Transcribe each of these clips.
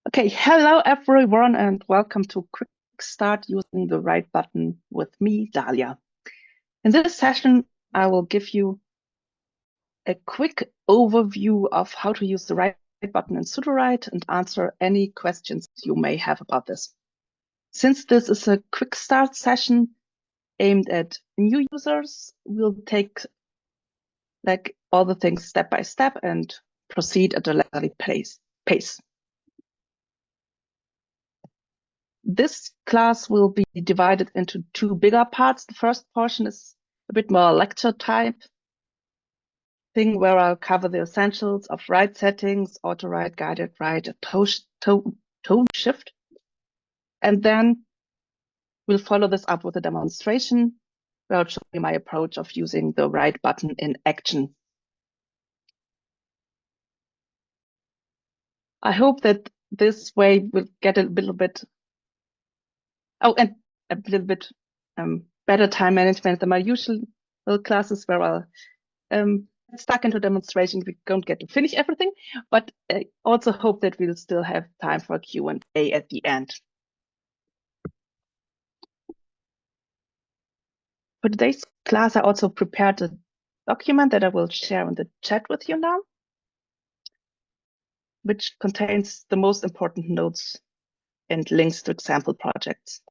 Okay, hello everyone and welcome to Quick Start using the right button with me, Dalia. In this session, I will give you a quick overview of how to use the right button in Sudowrite and answer any questions you may have about this. Since this is a quick start session aimed at new users, we'll take all the things step by step and proceed at a leisurely pace. This class will be divided into two bigger parts. The first portion is a bit more lecture type thing where I'll cover the essentials of write settings, auto write, guided write, a tone shift. And then we'll follow this up with a demonstration where I'll show you my approach of using the right button in action. I hope that this way we'll get a little bit, and a little bit better time management than my usual classes where I'll stuck into demonstration. We don't get to finish everything, but I also hope that we'll still have time for Q&A at the end. For today's class, I also prepared a document that I will share in the chat with you now, which contains the most important notes and links to example projects.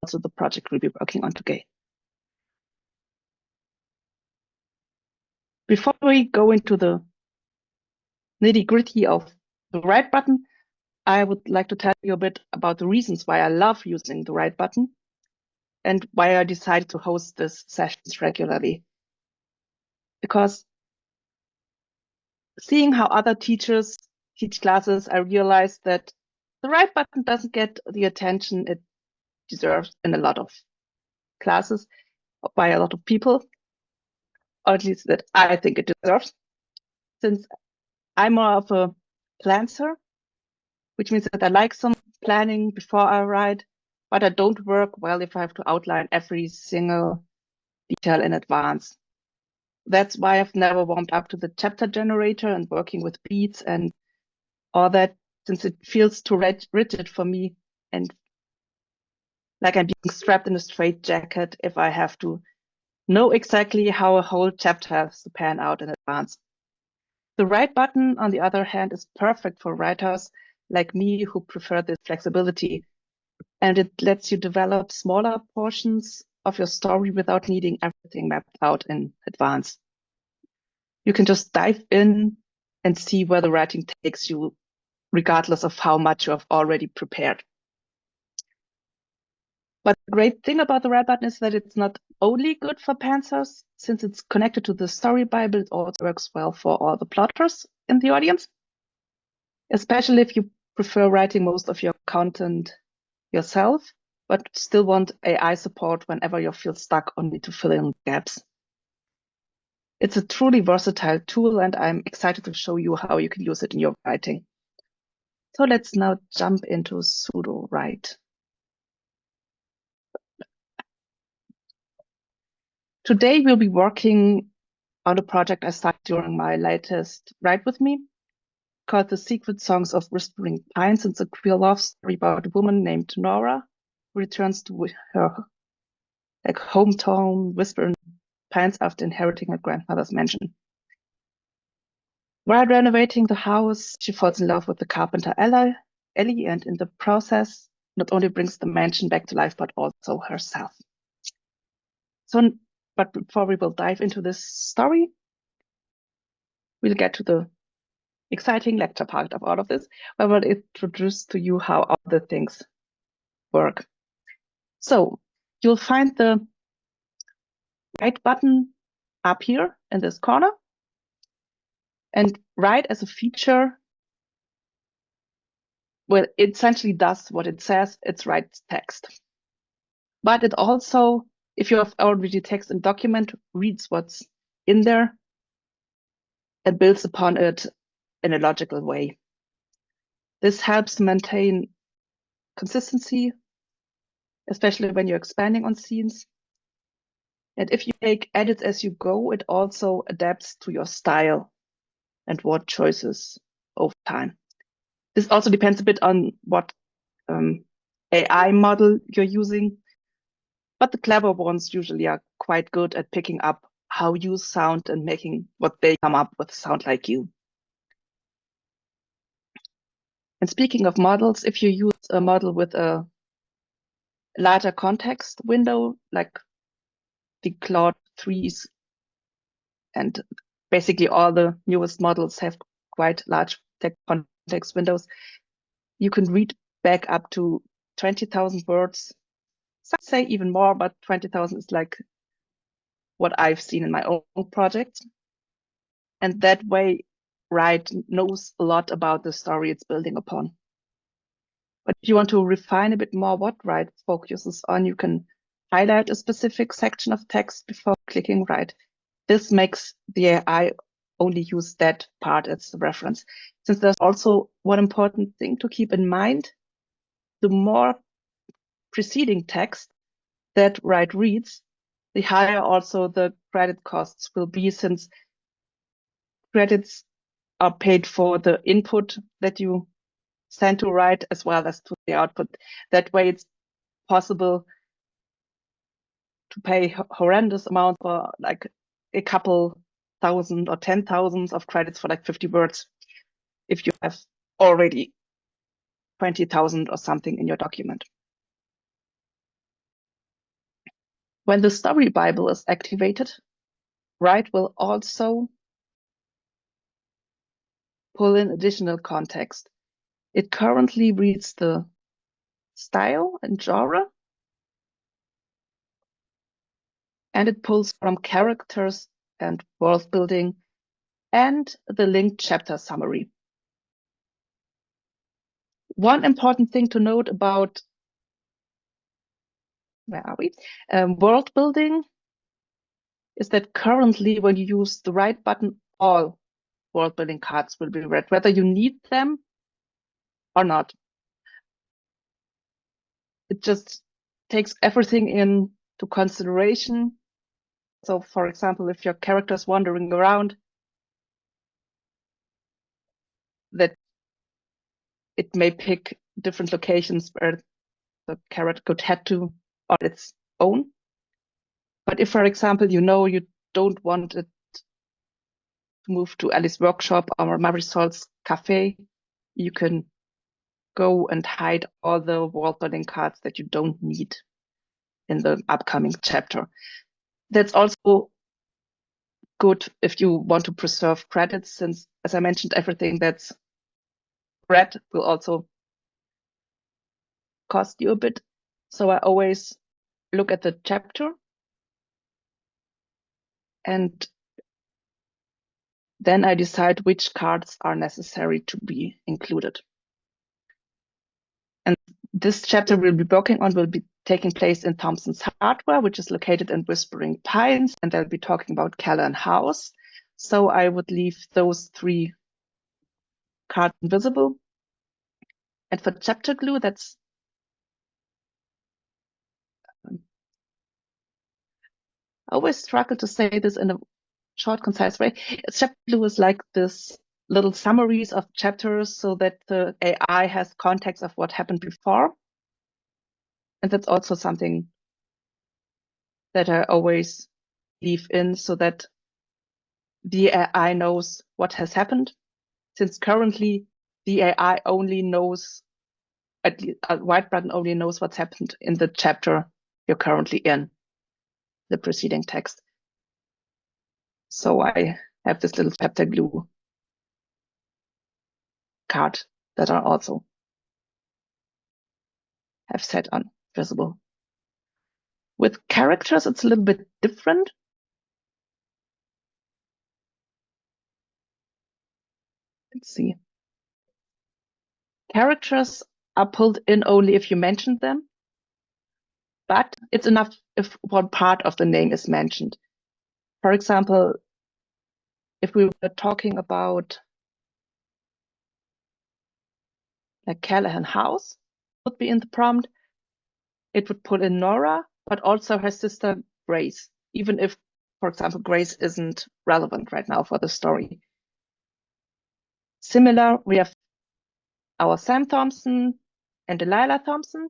Also the project we'll be working on today. Before we go into the nitty-gritty of the right button, I would like to tell you a bit about the reasons why I love using the right button and why I decided to host these sessions regularly. Because seeing how other teachers teach classes, I realized that the right button doesn't get the attention it deserves in a lot of classes by a lot of people, or at least that I think it deserves. Since I'm more of a planner, which means that I like some planning before I write, but I don't work well if I have to outline every single detail in advance. That's why I've never warmed up to the chapter generator and working with beats and all that, since it feels too rigid for me and like I'm being strapped in a straitjacket if I have to know exactly how a whole chapter has to pan out in advance. The right button, on the other hand, is perfect for writers like me who prefer this flexibility, and it lets you develop smaller portions of your story without needing everything mapped out in advance. You can just dive in and see where the writing takes you, regardless of how much you have already prepared. But the great thing about the right button is that it's not only good for pantsers, since it's connected to the story Bible, it also works well for all the plotters in the audience, especially if you prefer writing most of your content yourself, but still want AI support whenever you feel stuck or need to fill in gaps. It's a truly versatile tool, and I'm excited to show you how you can use it in your writing. So let's now jump into Sudowrite. Today we'll be working on a project I started during my latest Write With Me, called The Secret Songs of Whispering Pines. It's a queer love story about a woman named Nora who returns to her hometown Whispering Pines after inheriting her grandmother's mansion. While renovating the house, she falls in love with the carpenter Ellie, and in the process, not only brings the mansion back to life, but also herself. But before we will dive into this story, we'll get to the exciting lecture part of all of this, where I will introduce to you how all the things work. So you'll find the right button up here in this corner, and write as a feature, well, it essentially does what it says, it writes text. But it also, if you have already text in document, reads what's in there and builds upon it in a logical way. This helps maintain consistency, especially when you're expanding on scenes. And if you make edits as you go, it also adapts to your style and word choices over time. This also depends a bit on what AI model you're using, but the clever ones usually are quite good at picking up how you sound and making what they come up with sound like you. And speaking of models, if you use a model with a larger context window, like the Claude 3s, and basically all the newest models have quite large context windows, you can read back up to 20,000 words. Some say even more, but 20,000 is like what I've seen in my own projects. And that way, Write knows a lot about the story it's building upon. But if you want to refine a bit more what Write focuses on, you can highlight a specific section of text before clicking Write. This makes the AI only use that part as the reference. Since there's also one important thing to keep in mind, the more preceding text that Write reads, the higher also the credit costs will be, since credits are paid for the input that you send to Write as well as to the output. That way it's possible to pay horrendous amounts for like a couple thousand or 10,000 of credits for like 50 words if you have already 20,000 or something in your document. When the story Bible is activated, Write will also pull in additional context. It currently reads the style and genre, and it pulls from characters and world building and the linked chapter summary. One important thing to note about, where are we? World building is that currently when you use the right button, all world building cards will be read, whether you need them or not. It just takes everything into consideration. So for example, if your character is wandering around, that it may pick different locations where the character could head to on its own. But if, for example, you know you don't want it to move to Alice's workshop or Marisol's cafe, you can go and hide all the world building cards that you don't need in the upcoming chapter. That's also good if you want to preserve credits, since, as I mentioned, everything that's read will also cost you a bit. So I always look at the chapter and then I decide which cards are necessary to be included. And this chapter we'll be working on will be taking place in Thompson's Hardware, which is located in Whispering Pines, and they'll be talking about Keller House. So I would leave those 3 cards invisible. And for chapter glue, that's I always struggle to say this in a short, concise way. Chapter glue is like this little summaries of chapters so that the AI has context of what happened before. And that's also something that I always leave in so that the AI knows what has happened. Since currently the AI only knows, at least a white button only knows what's happened in the chapter you're currently in, the preceding text. So I have this little chapter glue card that I also have set on visible. With characters, it's a little bit different. Let's see. Characters are pulled in only if you mention them, but it's enough if one part of the name is mentioned. For example, if we were talking about like Callahan House would be in the prompt, it would pull in Nora, but also her sister Grace, even if, for example, Grace isn't relevant right now for the story. Similar, we have our Sam Thompson and Delilah Thompson.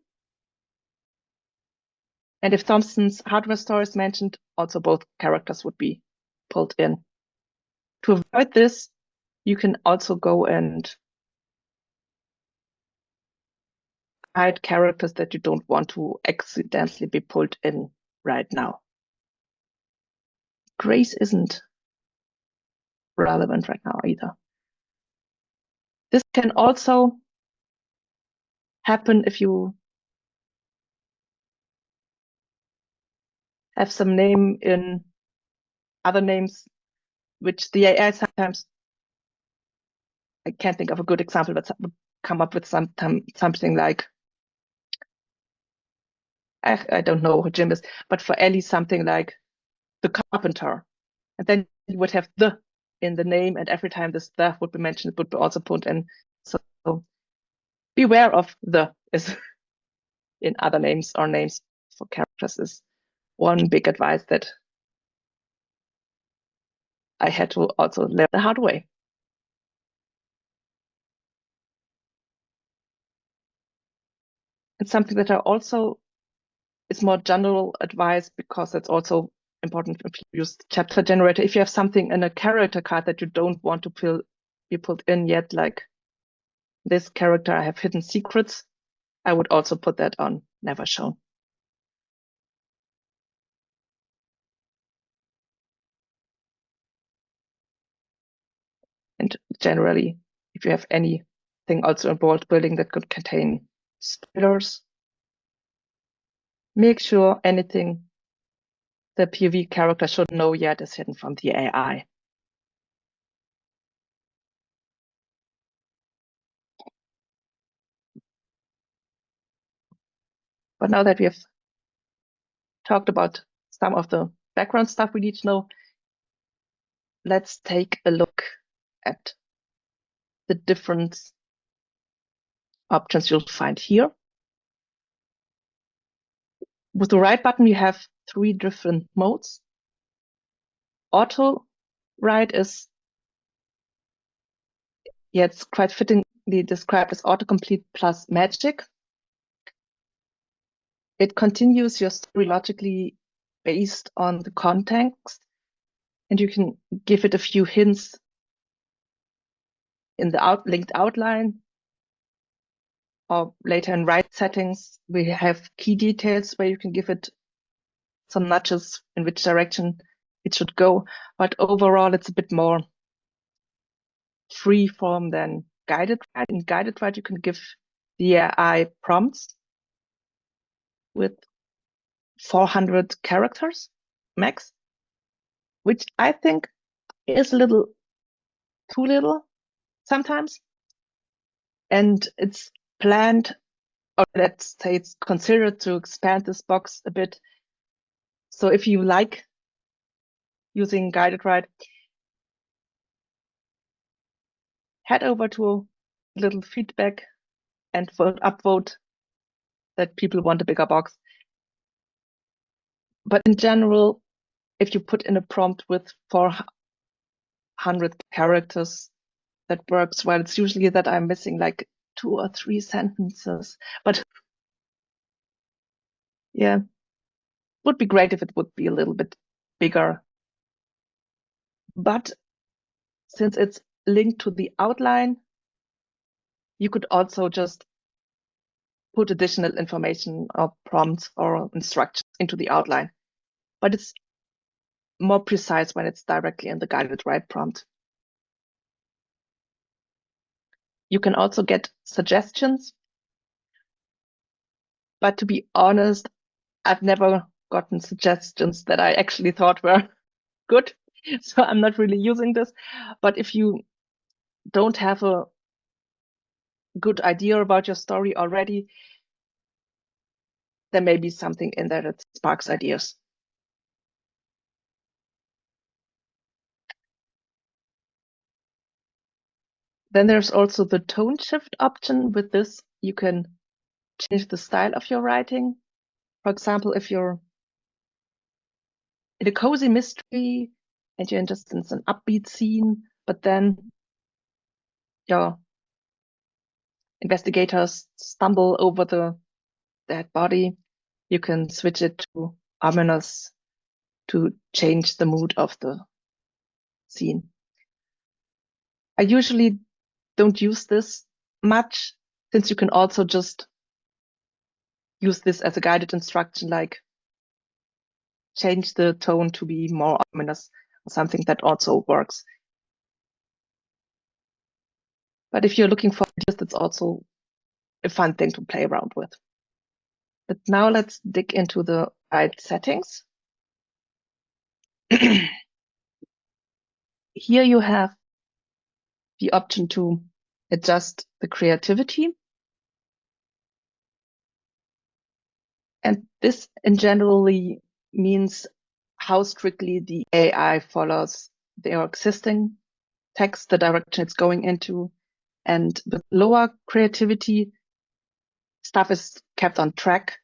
And if Thompson's hardware store is mentioned, also both characters would be pulled in. To avoid this, you can also go and hide characters that you don't want to accidentally be pulled in right now. Grace isn't relevant right now either. This can also happen if you have some name in other names, which the AI sometimes, I can't think of a good example, but would come up with something like, I don't know who Jim is, but for Ellie, something like the carpenter. And then you would have the in the name, and every time this the would be mentioned, it would be also put in. So beware of the is in other names or names for characters is one big advice that I had to also learn the hard way. It's something that I also, it's more general advice because it's also important if you use chapter generator. If you have something in a character card that you don't want to be pulled in yet, like this character, I have hidden secrets, I would also put that on never shown. And generally, if you have anything also in world building that could contain spoilers, make sure anything the POV character should know yet is hidden from the AI. But now that we have talked about some of the background stuff we need to know, let's take a look at the different options you'll find here. With the right button, you have 3 different modes. Auto write is, yeah, it's quite fittingly described as autocomplete plus magic. It continues your story logically based on the context, and you can give it a few hints in the linked outline, or later in write settings, we have key details where you can give it some nudges in which direction it should go. But overall, it's a bit more free form than guided write. In guided write, you can give the AI prompts with 400 characters max, which I think is a little too little sometimes. And it's planned, or let's say it's considered to expand this box a bit. So if you like using guided write, head over to a little feedback and upvote that people want a bigger box. But in general, if you put in a prompt with 400 characters, that works well. It's usually that I'm missing like 2 or 3 sentences. But yeah, would be great if it would be a little bit bigger. But since it's linked to the outline, you could also just put additional information or prompts or instructions into the outline. But it's more precise when it's directly in the guided write prompt. You can also get suggestions. But to be honest, I've never gotten suggestions that I actually thought were good. So I'm not really using this. But if you don't have a good idea about your story already, there may be something in there that sparks ideas. Then there's also the tone shift option. With this, you can change the style of your writing. For example, if you're in a cozy mystery and you're just in an upbeat scene, but then your investigators stumble over the dead body, you can switch it to ominous to change the mood of the scene. I usually don't use this much, since you can also just use this as a guided instruction, like change the tone to be more ominous or something. That also works. But if you're looking for ideas, that's also a fun thing to play around with. But now let's dig into the right settings. Here you have the option to adjust the creativity. And this in generally means how strictly the AI follows their existing text, the direction it's going into. And with lower creativity, stuff is kept on track.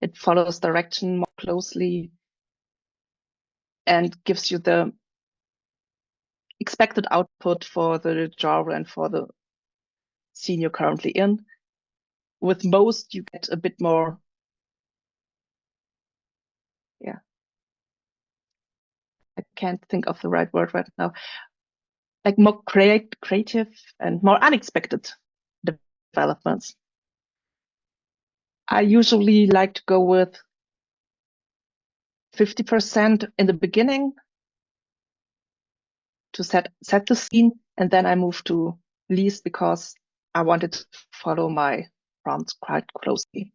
It follows direction more closely and gives you the expected output for the genre and for the scene you're currently in. With most, you get a bit more, I can't think of the right word right now, like more creative and more unexpected developments. I usually like to go with 50% in the beginning to set the scene, and then I move to least because I wanted to follow my prompts quite closely.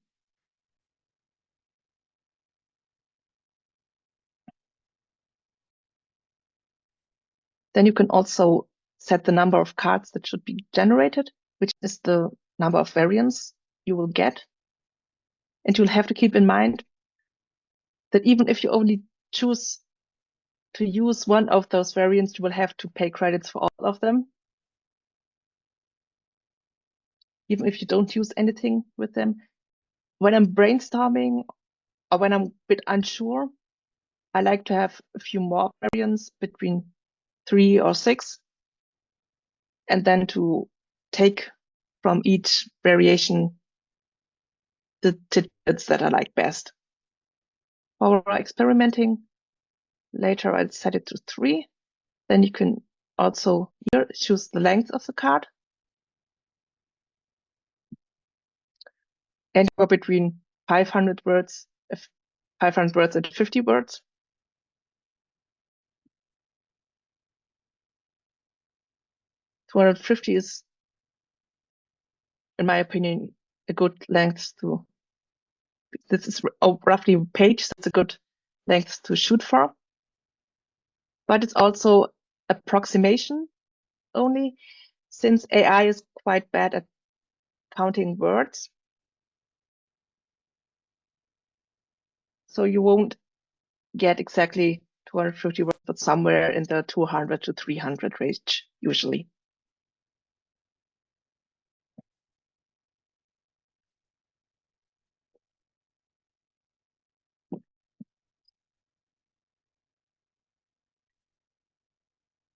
Then you can also set the number of cards that should be generated, which is the number of variants you will get. And you'll have to keep in mind that even if you only choose to use one of those variants, you will have to pay credits for all of them, even if you don't use anything with them. When I'm brainstorming or when I'm a bit unsure, I like to have a few more variants, between 3 or 6, and then to take from each variation the tidbits that I like best. For experimenting, later I'll set it to 3. Then you can also here choose the length of the card. And go between 500 words, 500 words and 50 words. 250 is, in my opinion, a good length to, this is roughly a page, so it's a good length to shoot for. But it's also approximation only, since AI is quite bad at counting words. So you won't get exactly 250 words, but somewhere in the 200 to 300 range, usually.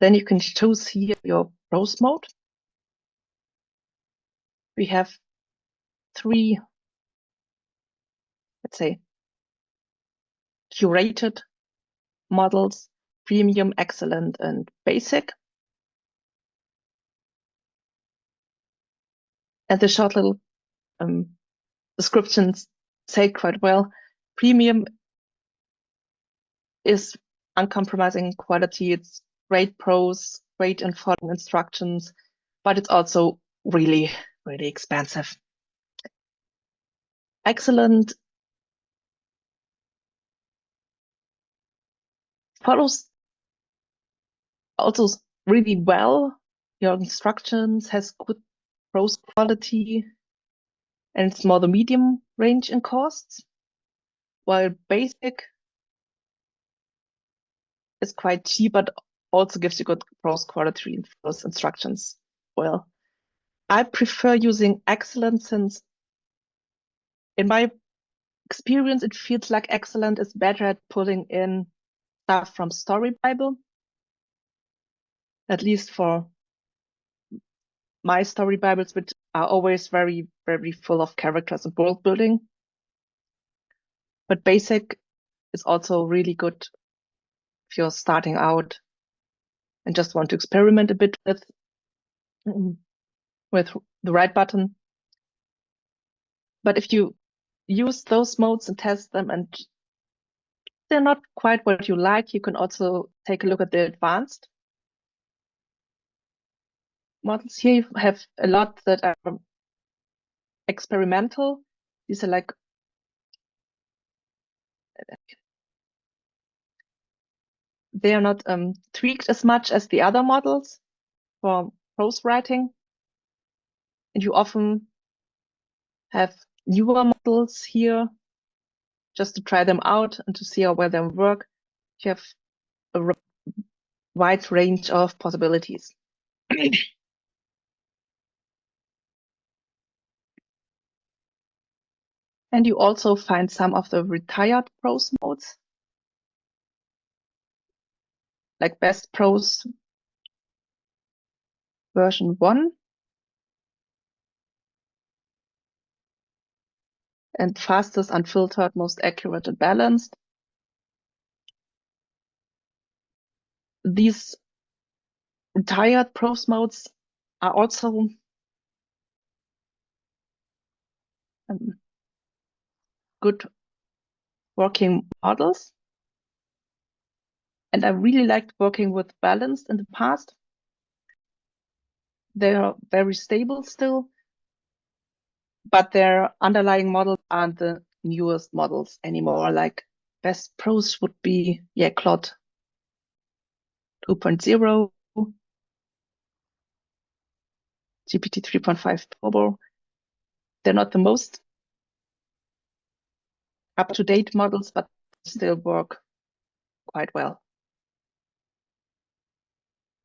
Then you can choose here your prose mode. We have 3, let's say, curated models: premium, excellent, and basic. And the short little descriptions say quite well. Premium is uncompromising quality. It's great prose, great in following instructions, but it's also really, really expensive. Excellent follows also really well your instructions, has good prose quality, and it's more the medium range in costs, while basic is quite cheap, but also gives you good prose quality and follows instructions well. I prefer using excellent, since in my experience, it feels like excellent is better at pulling in stuff from Story Bible, at least for my Story Bibles, which are always very, very full of characters and world building. But basic is also really good if you're starting out and just want to experiment a bit with the right button. But if you use those modes and test them and they're not quite what you like, you can also take a look at the advanced models. Here you have a lot that are experimental. These are like they are not tweaked as much as the other models for prose writing. And you often have newer models here just to try them out and to see how well they work. You have a wide range of possibilities. And you also find some of the retired prose modes, like Best Prose version 1 and Fastest, Unfiltered, Most Accurate and Balanced. These retired prose modes are also good working models. And I really liked working with Balanced in the past. They are very stable still, but their underlying models aren't the newest models anymore. Like Best Prose would be, Claude 2.0, GPT 3.5 Turbo. They're not the most up-to-date models, but still work quite well.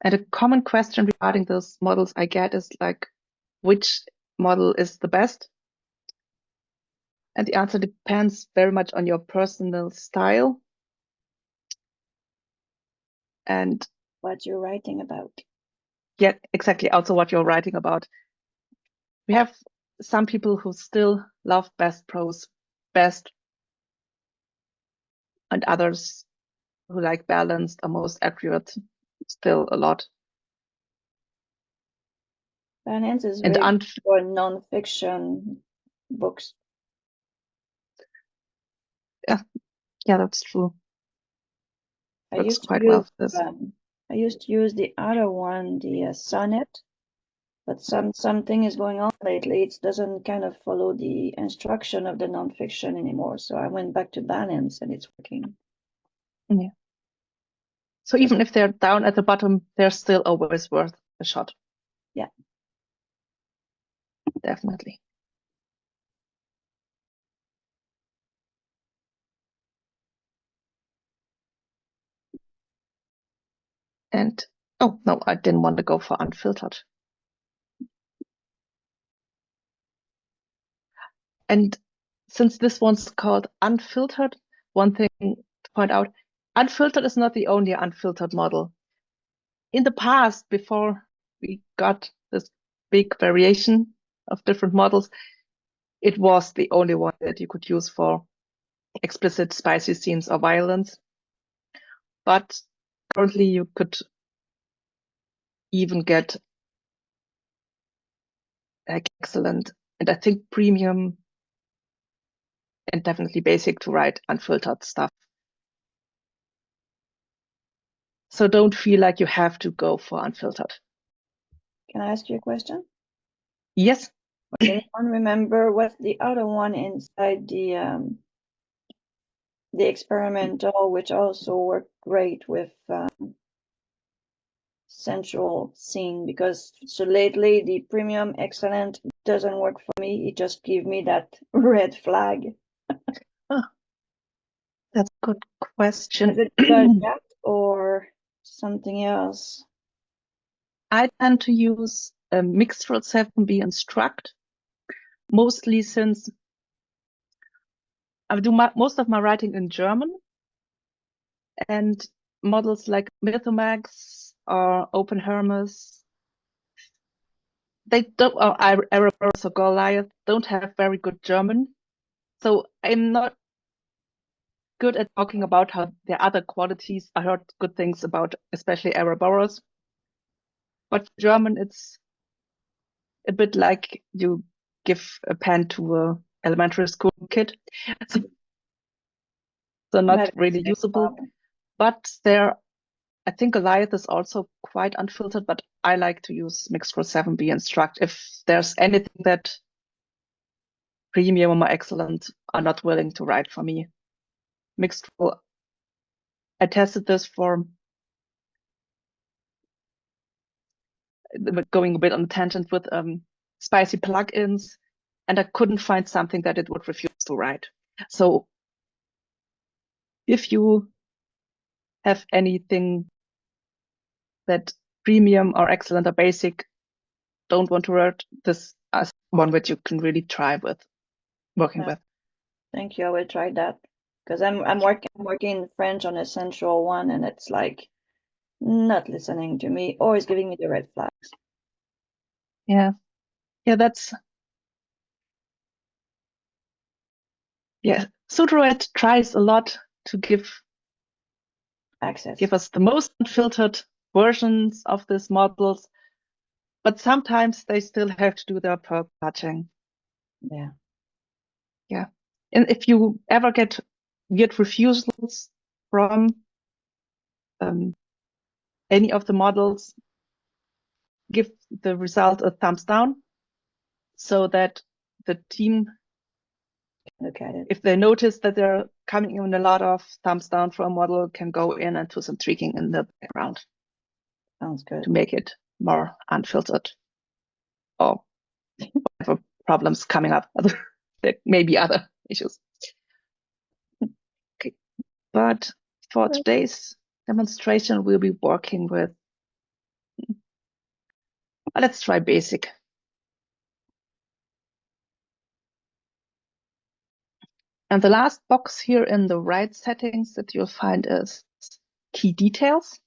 And a common question regarding those models I get is like, which model is the best? And the answer depends very much on your personal style and what you're writing about. Yeah, exactly. Also what you're writing about. We have some people who still love Best Prose best, and others who like Balanced or Most Accurate still a lot. Balance is And very good for non-fiction books. yeah, that's true. I Works used to quite use well for this. I used to use the other one, the Sonnet, but something is going on lately. It doesn't kind of follow the instruction of the nonfiction anymore. So I went back to Balance, and it's working. Yeah. So even if they're down at the bottom, they're still always worth a shot. Yeah. Definitely. And oh no, I didn't want to go for unfiltered. And since this one's called unfiltered, one thing to point out, unfiltered is not the only unfiltered model. In the past, before we got this big variation of different models, it was the only one that you could use for explicit spicy scenes or violence. But currently you could even get like excellent, and I think premium and definitely basic to write unfiltered stuff. So don't feel like you have to go for unfiltered. Can I ask you a question? Yes. Does anyone remember what's the other one inside the experimental, which also worked great with central scene? Because so lately the premium excellent doesn't work for me. It just gives me that red flag. Oh, that's a good question. Is it that or something else? I tend to use Mixtral 7B and Struct, mostly since I do most of my writing in German, and models like Mythomax or OpenHermes they don't, or Ouroboros or Goliath don't have very good German. So I'm not good at talking about how their other qualities. I heard good things about, especially Ouroboros. But German, it's a bit like you give a pen to a elementary school kid. So, so not Maybe really it's usable. But there, I think Goliath is also quite unfiltered, but I like to use Mixed 7B Instruct. If there's anything that Premium or Excellent are not willing to write for me. Mixed, I tested this for going a bit on a tangent with spicy plugins, and I couldn't find something that it would refuse to write. So if you have anything that Premium or Excellent or Basic don't want to write, this as one that you can really try with working with. Thank you. I will try that because I'm working in French on Essential one, and it's like not listening to me or is giving me the red flags. Yeah, that's Sudowrite tries a lot to give Access. us the most unfiltered versions of these models, but sometimes they still have to do their perk patching. Yeah. Yeah. And if you ever get weird refusals from any of the models, give the result a thumbs down so that the team, Look at it. if they notice that they're coming in a lot of thumbs down for a model, can go in and do some tweaking in the background. Sounds good. To make it more unfiltered or whatever problems coming up. There may be other issues. Okay. But for today's demonstration, we'll be working with, let's try basic. And the last box here in the right settings that you'll find is key details.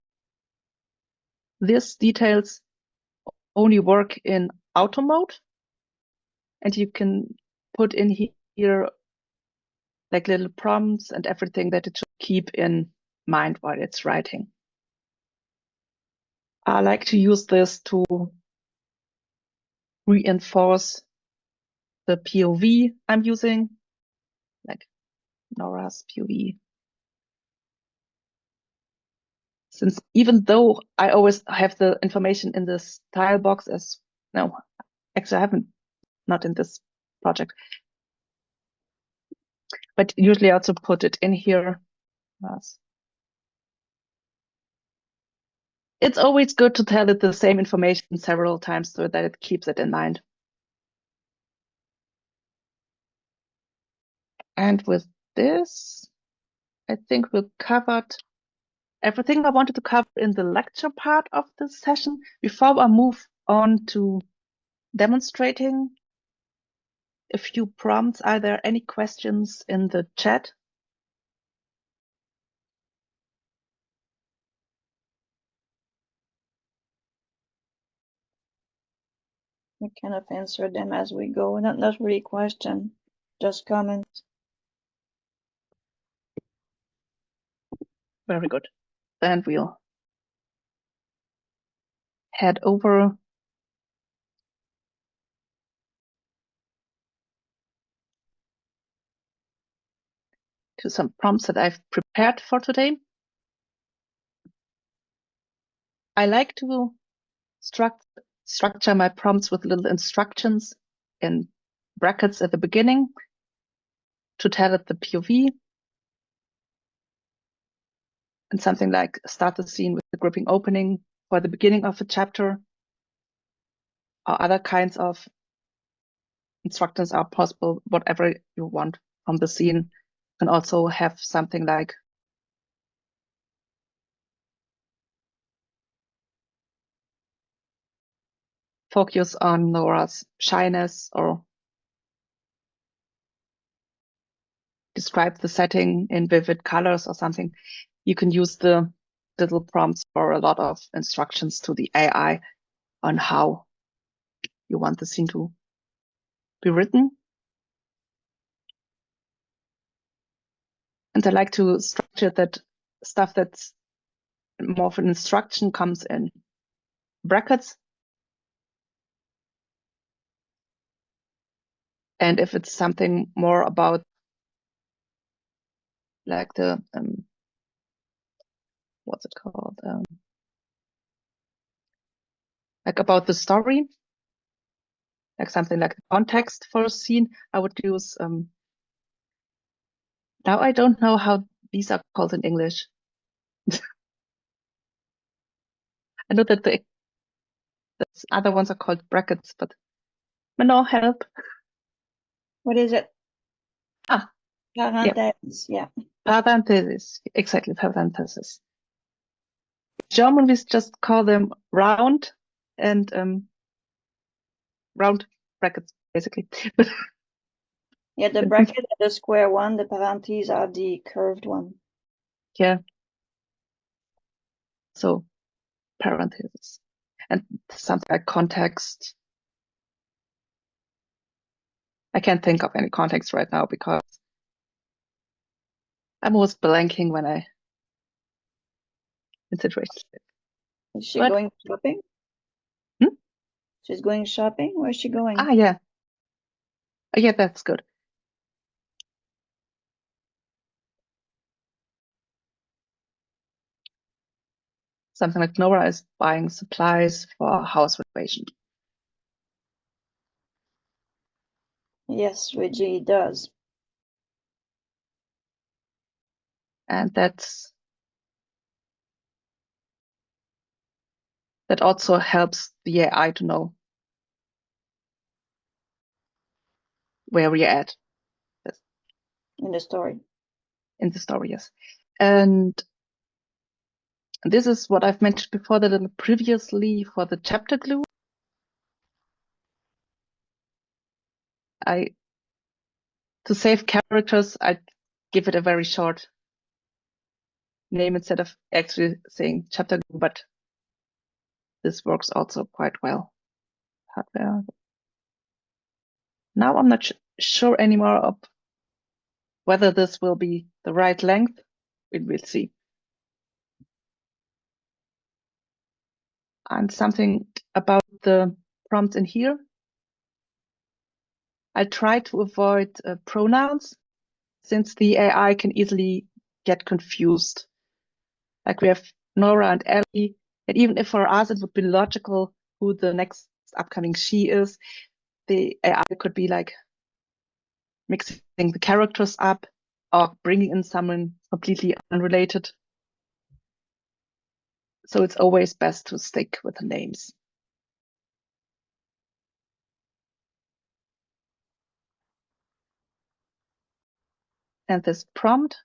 These details only work in auto mode, and you can put in here like little prompts and everything that it should keep in mind while it's writing. I like to use this to reinforce the POV I'm using, like Nora's POV. Since even though I always have the information in the style box actually I haven't, not in this project, but usually I also put it in here. It's always good to tell it the same information several times so that it keeps it in mind. And with this, I think we've covered everything I wanted to cover in the lecture part of this session. Before I move on to demonstrating a few prompts, are there any questions in the chat? We kind of answer them as we go. Not really question, just comments. Very good. Then we'll head over to some prompts that I've prepared for today. I like to structure my prompts with little instructions in brackets at the beginning to tell it the POV, and something like start the scene with the gripping opening for the beginning of a chapter, or other kinds of instructions are possible, whatever you want from the scene. You can also have something like focus on Nora's shyness, or describe the setting in vivid colors or something. You can use the little prompts for a lot of instructions to the AI on how you want the scene to be written. And I like to structure that stuff that's more of an instruction comes in brackets. And if it's something more about like the, what's it called? Like about the story, like something like the context for a scene, I would use, now I don't know how these are called in English. I know that the other ones are called brackets, but no help. What is it? Ah, Parentheses, yeah. Parentheses, exactly, parentheses. In German, we just call them round and round brackets, basically. Yeah, the bracket are the square one, the parentheses are the curved one. Yeah. So parentheses. And something like context. I can't think of any context right now because I'm always blanking when I in situations. Is she But going shopping? She's going shopping? Where's she going? yeah. Yeah, that's good. Something like Nora is buying supplies for house renovation. Yes, Reggie does. And that also helps the AI to know where we're at In the story. in the story, yes. And this is what I've mentioned before that previously for the chapter glue. To save characters, I give it a very short name instead of actually saying chapter glue, but this works also quite well. Hardware. Now I'm not sure anymore of whether this will be the right length. We will see. And something about the prompts in here. I try to avoid pronouns since the AI can easily get confused. Like we have Nora and Ellie, and even if for us it would be logical who the next upcoming she is, the AI could be like mixing the characters up or bringing in someone completely unrelated. So it's always best to stick with the names. And this prompt,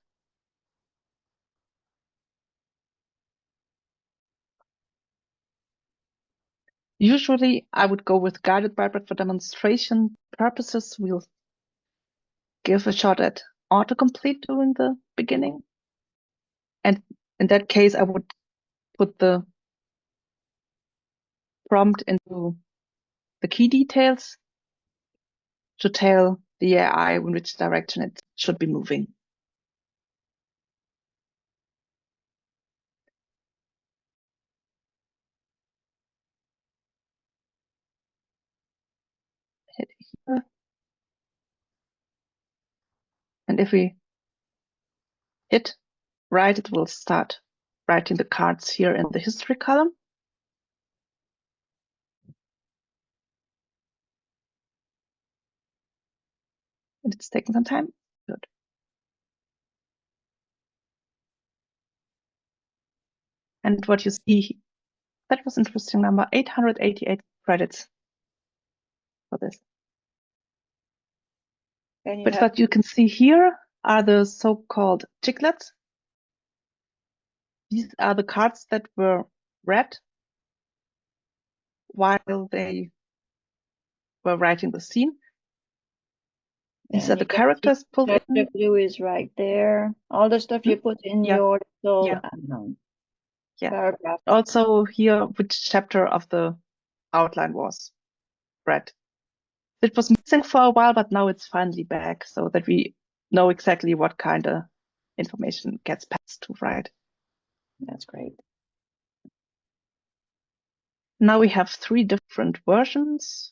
usually I would go with guided by, but for demonstration purposes, we'll give a shot at autocomplete during the beginning. And in that case, I would put the prompt into the key details to tell the AI in which direction it should be moving. Hit here. And if we hit right, it will start writing the cards here in the history column. And it's taking some time. Good. And what you see, that was interesting number, 888 credits for this. But what you can see here are the so-called chiclets. These are the cards that were read while they were writing the scene. These are the characters pulled in. The blue is right there. All the stuff you put in your little paragraph. Also here, which chapter of the outline was. read. It was missing for a while, but now it's finally back, so that we know exactly what kind of information gets passed to Write. That's great. Now we have 3 different versions.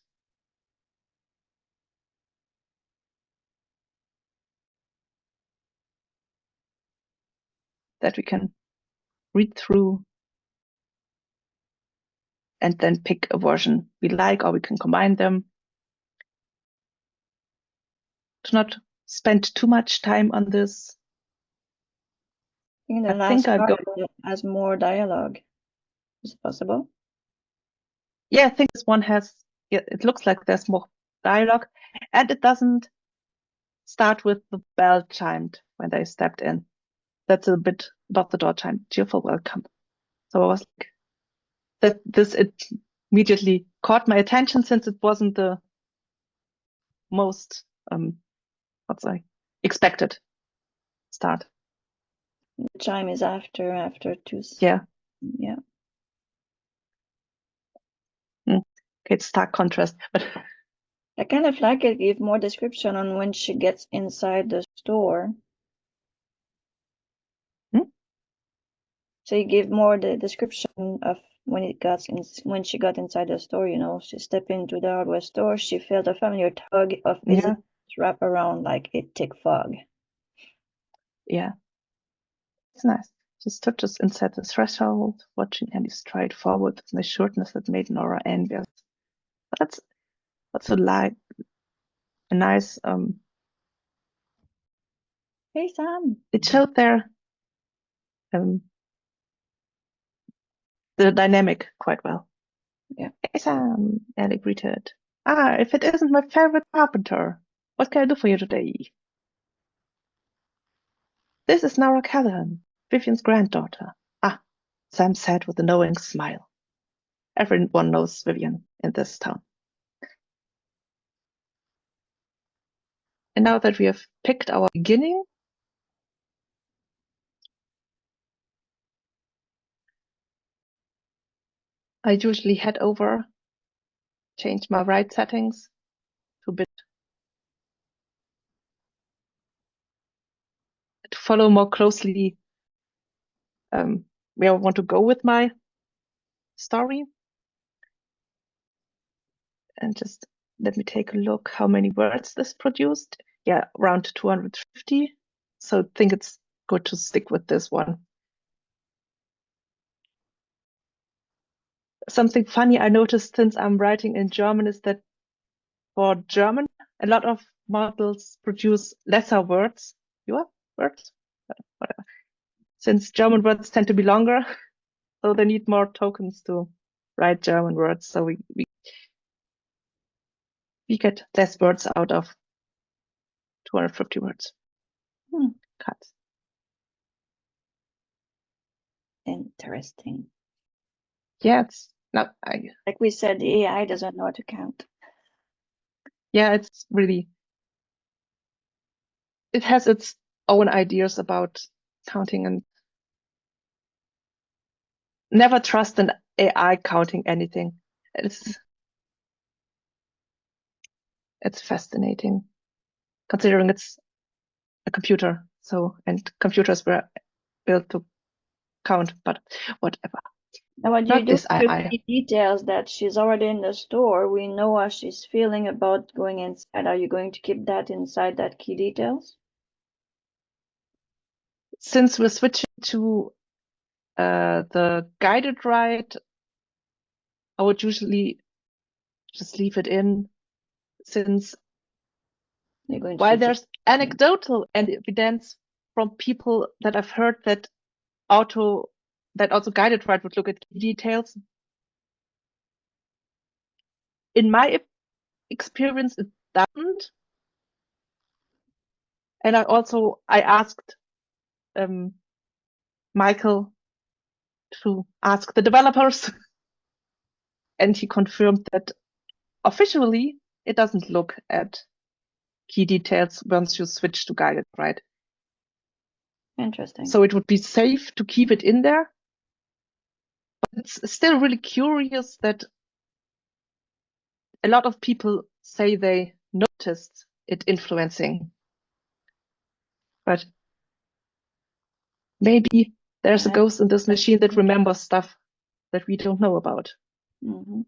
That we can read through and then pick a version we like, or we can combine them. Do not spend too much time on this. I think the last part has more dialogue. Is it possible? Yeah, I think this one has, it looks like there's more dialogue, and it doesn't start with the bell chimed when they stepped in. That's a bit about the door chime, cheerful welcome. So I was like, it immediately caught my attention since it wasn't the most, expected start. The chime is after 2. Yeah. Yeah. Okay, it's stark contrast, but I kind of like it. Give more description on when she gets inside the store. So you give more the description of when she got inside the store. You know, she stepped into the hardware store. She felt a familiar tug of visitors wrap around like a thick fog. Yeah, it's nice. She stood just inside the threshold, watching Andy stride forward with an assuredness that made Nora envious. But that's a nice. Hey Sam. It showed there the dynamic quite well. Yeah. Hey Sam, Andy greeted. If it isn't my favorite carpenter, what can I do for you today? This is Nora Callahan, Vivian's granddaughter. Sam said with a knowing smile. Everyone knows Vivian in this town. And now that we have picked our beginning, I usually head over, change my Write settings to a bit to follow more closely where I want to go with my story. And just let me take a look how many words this produced. Yeah, around 250. So I think it's good to stick with this one. Something funny I noticed since I'm writing in German is that for German, a lot of models produce lesser words, fewer words, whatever. Since German words tend to be longer, so they need more tokens to write German words. So we get less words out of 250 words. Cuts. Interesting. Yeah, it's not. Like we said, the AI doesn't know how to count. Yeah, it's really. It has its own ideas about counting, and never trust an AI counting anything. It's fascinating, considering it's a computer. So, and computers were built to count, but whatever. Now, what do you Not do this with AI. the details that she's already in the store? We know how she's feeling about going inside. Are you going to keep that inside that key details? Since we're switching to the guided write, I would usually just leave it in, since while there's anecdotal and evidence from people that I've heard that also guided write would look at key details. In my experience, it doesn't. And I asked Michael to ask the developers, and he confirmed that officially it doesn't look at key details once you switch to guided write. Interesting. So it would be safe to keep it in there. But it's still really curious that a lot of people say they noticed it influencing, but maybe there's a ghost in this machine that remembers stuff that we don't know about. Mm-hmm.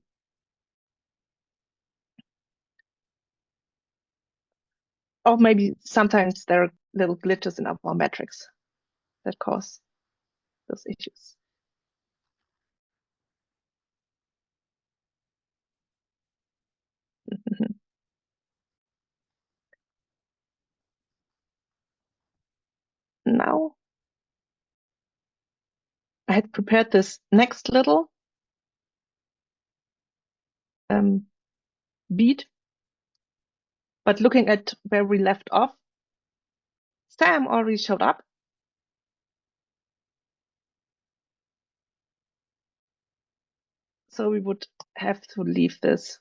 Or maybe sometimes there are little glitches in our metrics that cause those issues. Now I had prepared this next little beat, but looking at where we left off, Sam already showed up. So we would have to leave this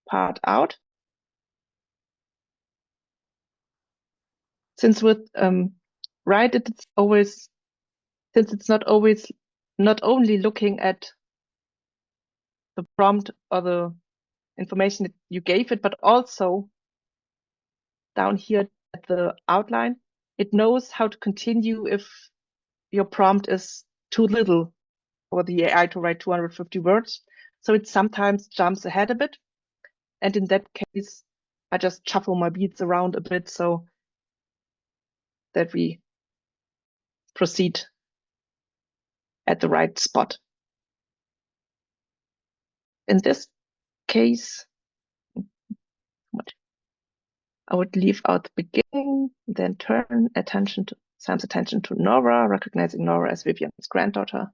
part out. Since with write it's always, since it's not only looking at the prompt or the information that you gave it, but also down here at the outline, it knows how to continue if your prompt is too little for the AI to write 250 words. So it sometimes jumps ahead a bit. And in that case, I just shuffle my beats around a bit so that we proceed at the right spot. In this case, I would leave out the beginning, then turn Sam's attention to Nora, recognizing Nora as Vivian's granddaughter.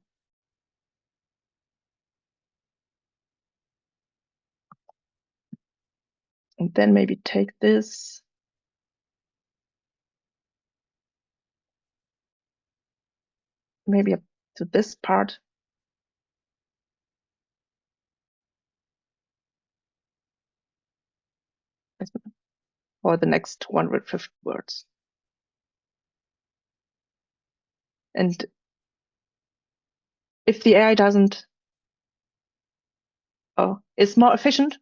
And then maybe take this maybe up to this part. For the next 150 words. And if the AI is more efficient,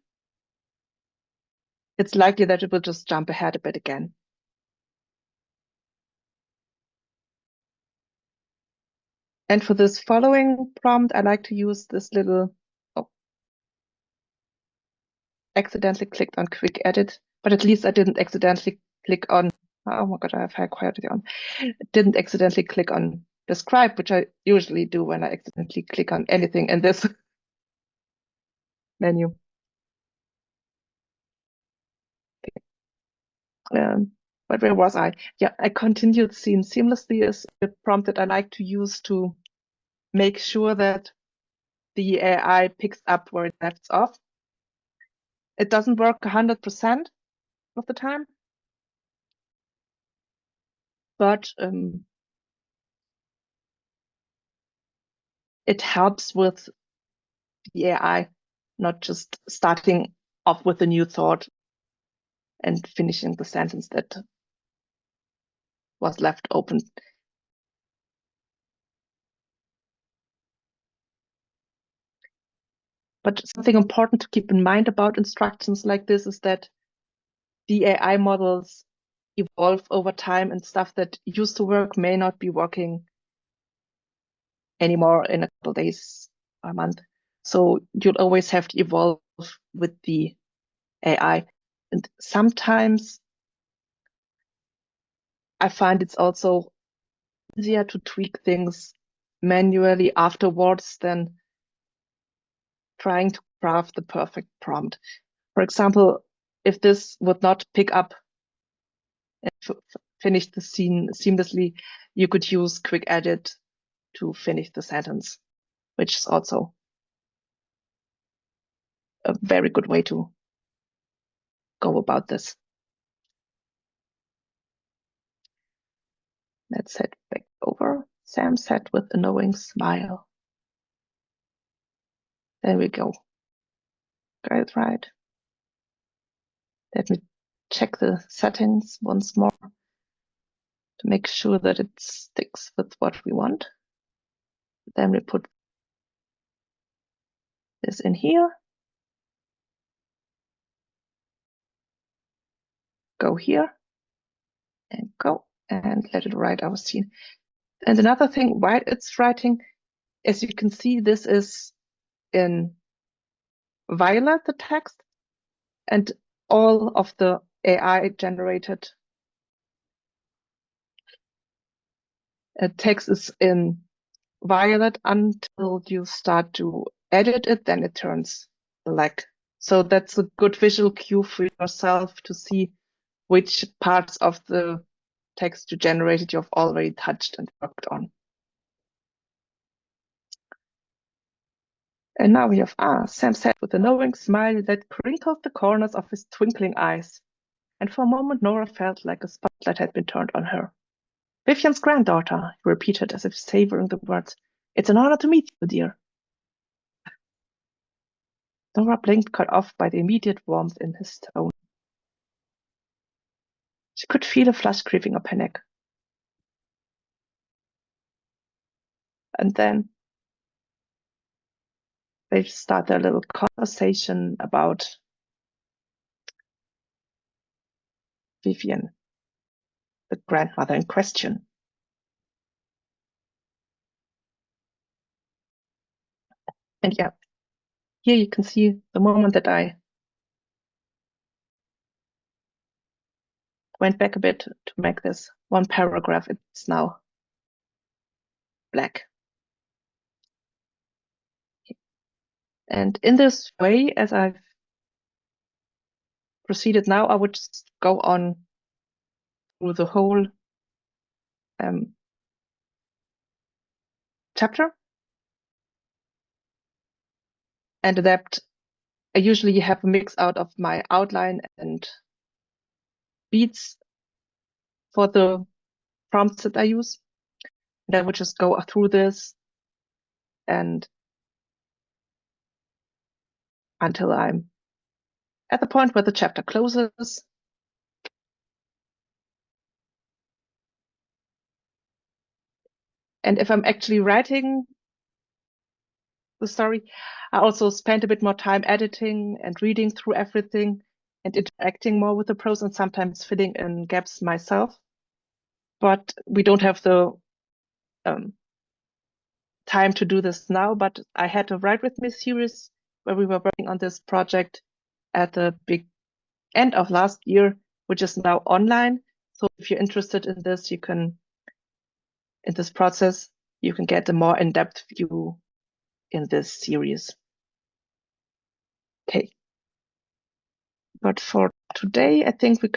it's likely that it will just jump ahead a bit again. And for this following prompt, I like to use this little, accidentally clicked on quick edit, but at least I didn't accidentally click on, oh my God, I have high quality on. Didn't accidentally click on describe, which I usually do when I accidentally click on anything in this menu. But where was I? Yeah, I continued scene seamlessly is a prompt that I like to use to make sure that the AI picks up where it left off. It doesn't work 100% of the time, but it helps with the AI not just starting off with a new thought and finishing the sentence that was left open. But something important to keep in mind about instructions like this is that the AI models evolve over time, and stuff that used to work may not be working anymore in a couple of days or a month. So you'll always have to evolve with the AI. And sometimes I find it's also easier to tweak things manually afterwards than trying to craft the perfect prompt. For example, if this would not pick up and finish the scene seamlessly, you could use quick edit to finish the sentence, which is also a very good way to go about this. Let's head back over. Sam said with a knowing smile. There we go. Got it right. Let me check the settings once more to make sure that it sticks with what we want. Then we put this in here. go here and go and let it write our scene. And another thing, while it's writing, as you can see, this is in violet, the text, and all of the AI generated text is in violet until you start to edit it, then it turns black. So that's a good visual cue for yourself to see which parts of the text you generated you've already touched and worked on. And now we have Sam said with a knowing smile that crinkled the corners of his twinkling eyes. And for a moment Nora felt like a spotlight had been turned on her. Vivian's granddaughter, he repeated as if savoring the words. It's an honor to meet you, dear. Nora blinked, cut off by the immediate warmth in his tone. She could feel a flush creeping up her neck. And then they start their little conversation about Vivian, the grandmother in question. And yeah, here you can see the moment that I went back a bit to make this one paragraph. It's now black. And in this way, as I've proceeded now, I would just go on through the whole chapter and adapt. I usually have a mix out of my outline and beats for the prompts that I use. And I would just go through this and until I'm at the point where the chapter closes. And if I'm actually writing the story, I also spend a bit more time editing and reading through everything and interacting more with the prose and sometimes filling in gaps myself. But we don't have the time to do this now, but I had a Write With Me series where we were working on this project at the big end of last year, which is now online. So if you're interested in this, you can, in this process, you can get a more in-depth view in this series. Okay. But for today, I think we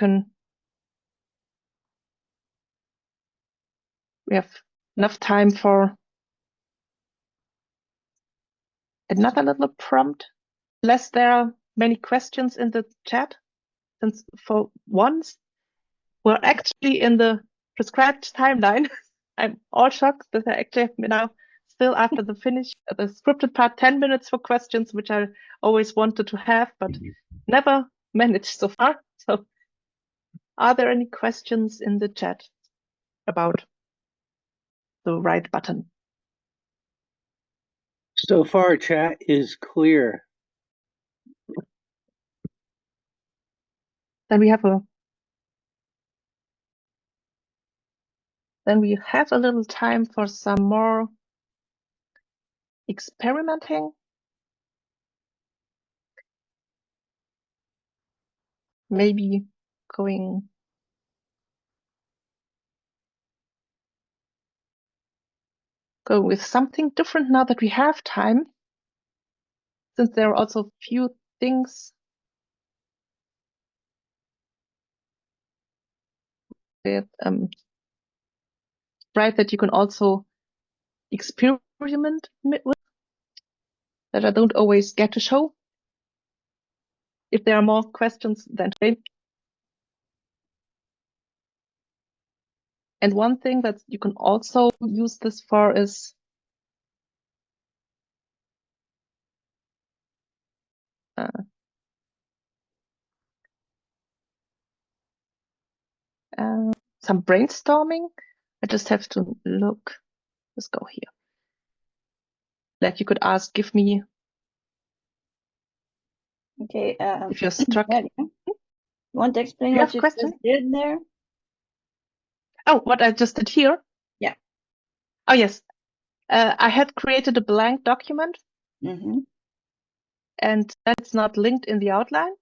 have enough time for another little prompt. Unless there are many questions in the chat, since for once, we're actually in the prescribed timeline. I'm all shocked that I actually have now still after the finish, the scripted part, 10 minutes for questions, which I always wanted to have, but never managed so far. So are there any questions in the chat about the right button? So far, chat is clear. Then we have a little time for some more experimenting. Maybe going with something different now that we have time, since there are also few things that right that you can also experiment with that I don't always get to show. If there are more questions than today. And one thing that you can also use this for is some brainstorming. I just have to look. Let's go here. Like you could ask, give me. Okay. If you're struck. You want to explain You what have a you question? just did there? Oh, what I just did here? Yeah. Oh, yes. I had created a blank document Mm-hmm. and that's not linked in the outline,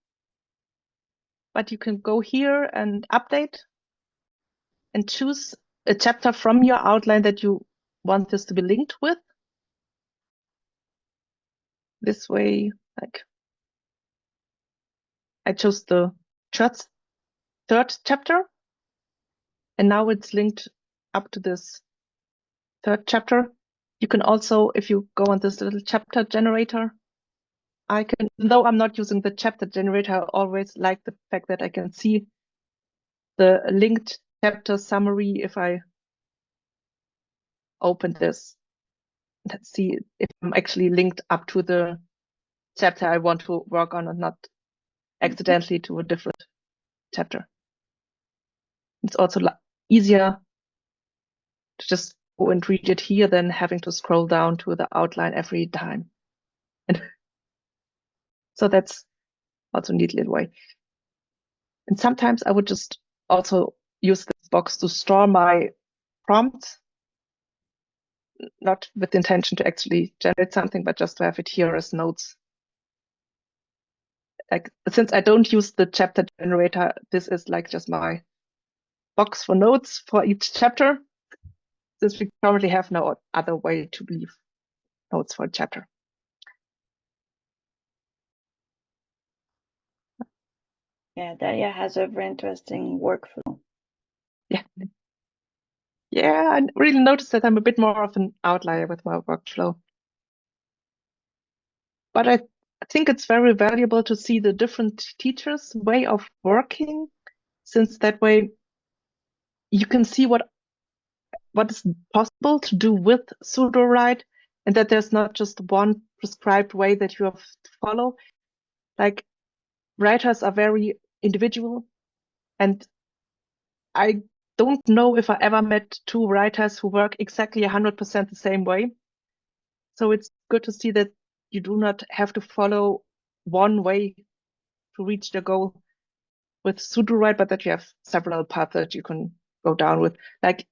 but you can go here and update and choose a chapter from your outline that you want this to be linked with. This way, like I chose the third chapter, and now it's linked up to this third chapter. You can also, if you go on this little chapter generator, I can, even though I'm not using the chapter generator, I always like the fact that I can see the linked chapter summary if I open this. Let's see if I'm actually linked up to the chapter I want to work on and not accidentally to a different chapter. It's also easier to just go and read it here than having to scroll down to the outline every time. And so that's also a neat little way. And sometimes I would just also use this box to store my prompts, not with the intention to actually generate something, but just to have it here as notes. Like, since I don't use the chapter generator, this is like just my box for notes for each chapter, since we currently have no other way to leave notes for a chapter. Yeah, Daria has a very interesting workflow. Yeah. Yeah, I really noticed that I'm a bit more of an outlier with my workflow. But I think it's very valuable to see the different teachers' way of working, since that way you can see what is possible to do with Sudowrite, and that there's not just one prescribed way that you have to follow. Like, writers are very individual, and I don't know if I ever met two writers who work exactly 100% the same way. So it's good to see that you do not have to follow one way to reach the goal with Sudowrite, but that you have several paths that you can go down with. Like,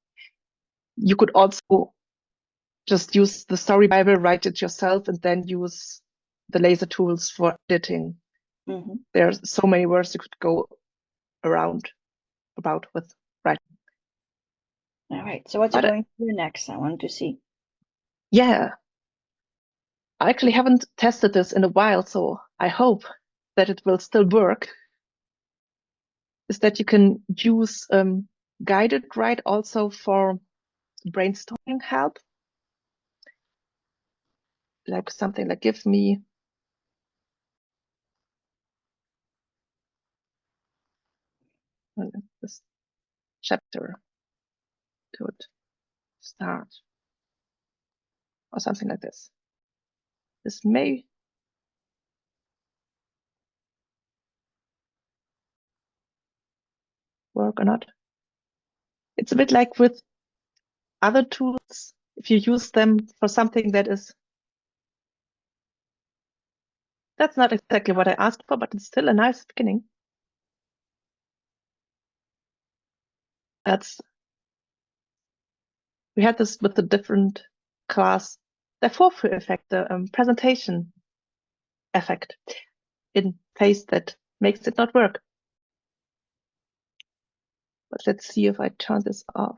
you could also just use the story Bible, write it yourself, and then use the laser tools for editing. Mm-hmm. There's so many words you could go about with writing. All right. So what's going to do next? I want to see. Yeah, I actually haven't tested this in a while, so I hope that it will still work. Is that you can use guided write also for brainstorming help, like something like give me this chapter could start, or something like this. This may work or not. It's a bit like with other tools. If you use them for something that's not exactly what I asked for, but it's still a nice beginning. We had this with the different class, the Vorführ effect, the presentation effect in Face that makes it not work. But let's see if I turn this off.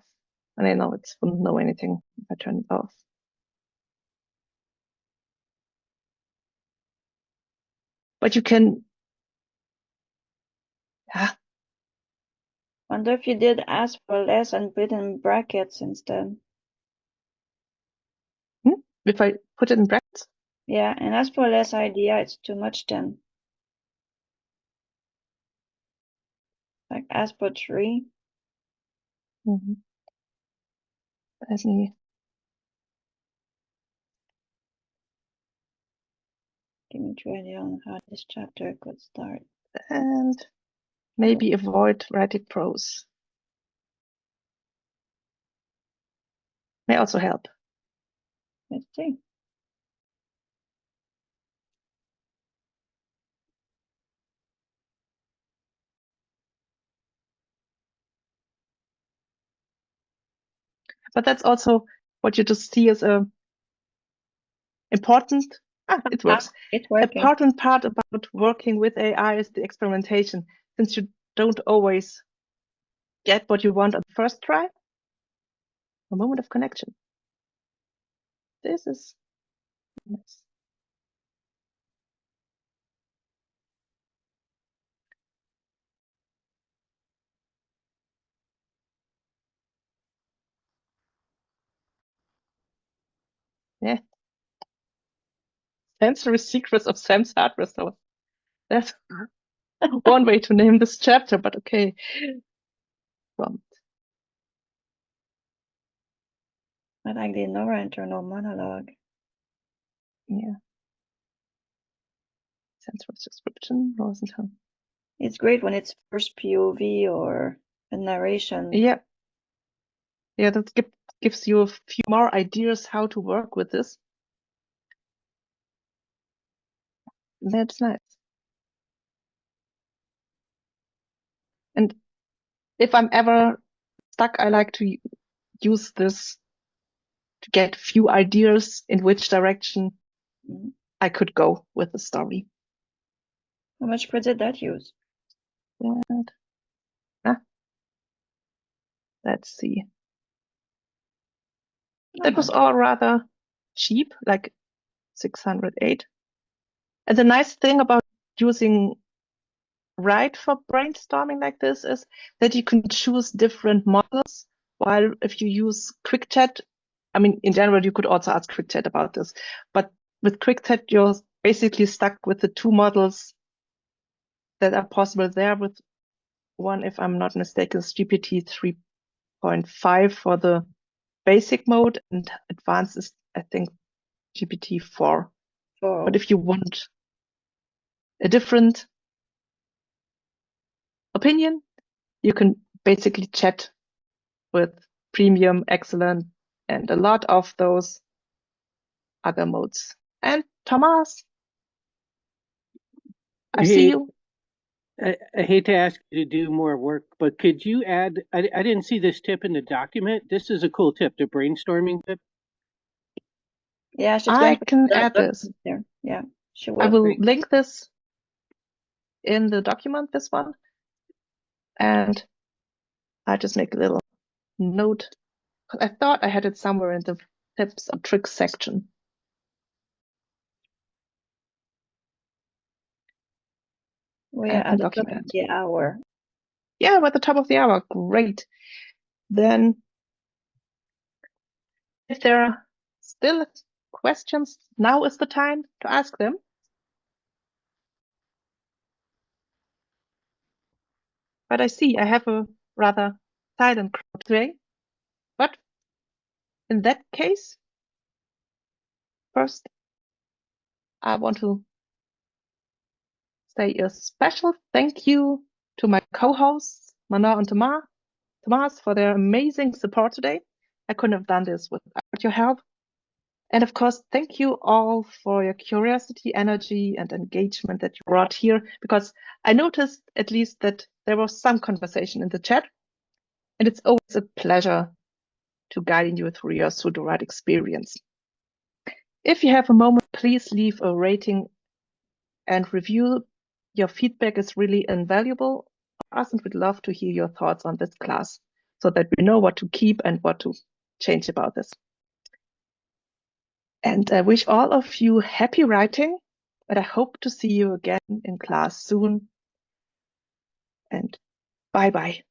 And I know it won't know anything if I turn it off. But you can, Wonder if you did ask for less and put in brackets instead. if I put it in brackets. Yeah, and ask for less idea, it's too much then. Like ask for 3. Mm-hmm. Let me. Give me 3 idea on how this chapter could start. And maybe avoid writing prose. May also help. Let's see. But that's also what you just see as a important, it works. It's working. Important part about working with AI is the experimentation. Since you don't always get what you want on the first try, a moment of connection. This is nice. Yeah. Sensory secrets of Sam's hardware store. That's one way to name this chapter, but okay. Prompt. I like the Nora internal monologue. Yeah. Sensory description. Rosenthal. It's great when it's first POV or a narration. Yeah. Yeah, that gives you a few more ideas how to work with this. That's nice. And if I'm ever stuck, I like to use this to get few ideas in which direction I could go with the story. How much print did that use? Let's see. That was all rather cheap, like 608. And the nice thing about using Write for brainstorming like this is that you can choose different models. While if you use QuickChat, I mean, in general, you could also ask QuickChat about this. But with QuickChat, you're basically stuck with the two models that are possible there. With one, if I'm not mistaken, is GPT 3.5 for the basic mode, and advanced is, I think, GPT 4. But if you want a different opinion, you can basically chat with Premium, Excellent, and a lot of those other modes. And Thomas, I see you. I hate to ask you to do more work, but could you add? I didn't see this tip in the document. This is a cool tip, the brainstorming tip. Yeah, I can add this. There. Yeah, she will. I will link this in the document, this one. And I just make a little note. I thought I had it somewhere in the tips or tricks section. We are at the top of the hour. Yeah, we're at the top of the hour. Great. Then, if there are still questions, now is the time to ask them. But I see I have a rather silent crowd today. But in that case, first, I want to say a special thank you to my co-hosts, Manon and Thomas, for their amazing support today. I couldn't have done this without your help. And of course, thank you all for your curiosity, energy, and engagement that you brought here, because I noticed at least that there was some conversation in the chat, and it's always a pleasure to guide you through your Sudowrite experience. If you have a moment, please leave a rating and review. Your feedback is really invaluable for us, and we'd love to hear your thoughts on this class so that we know what to keep and what to change about this. And I wish all of you happy writing, and I hope to see you again in class soon. And bye-bye.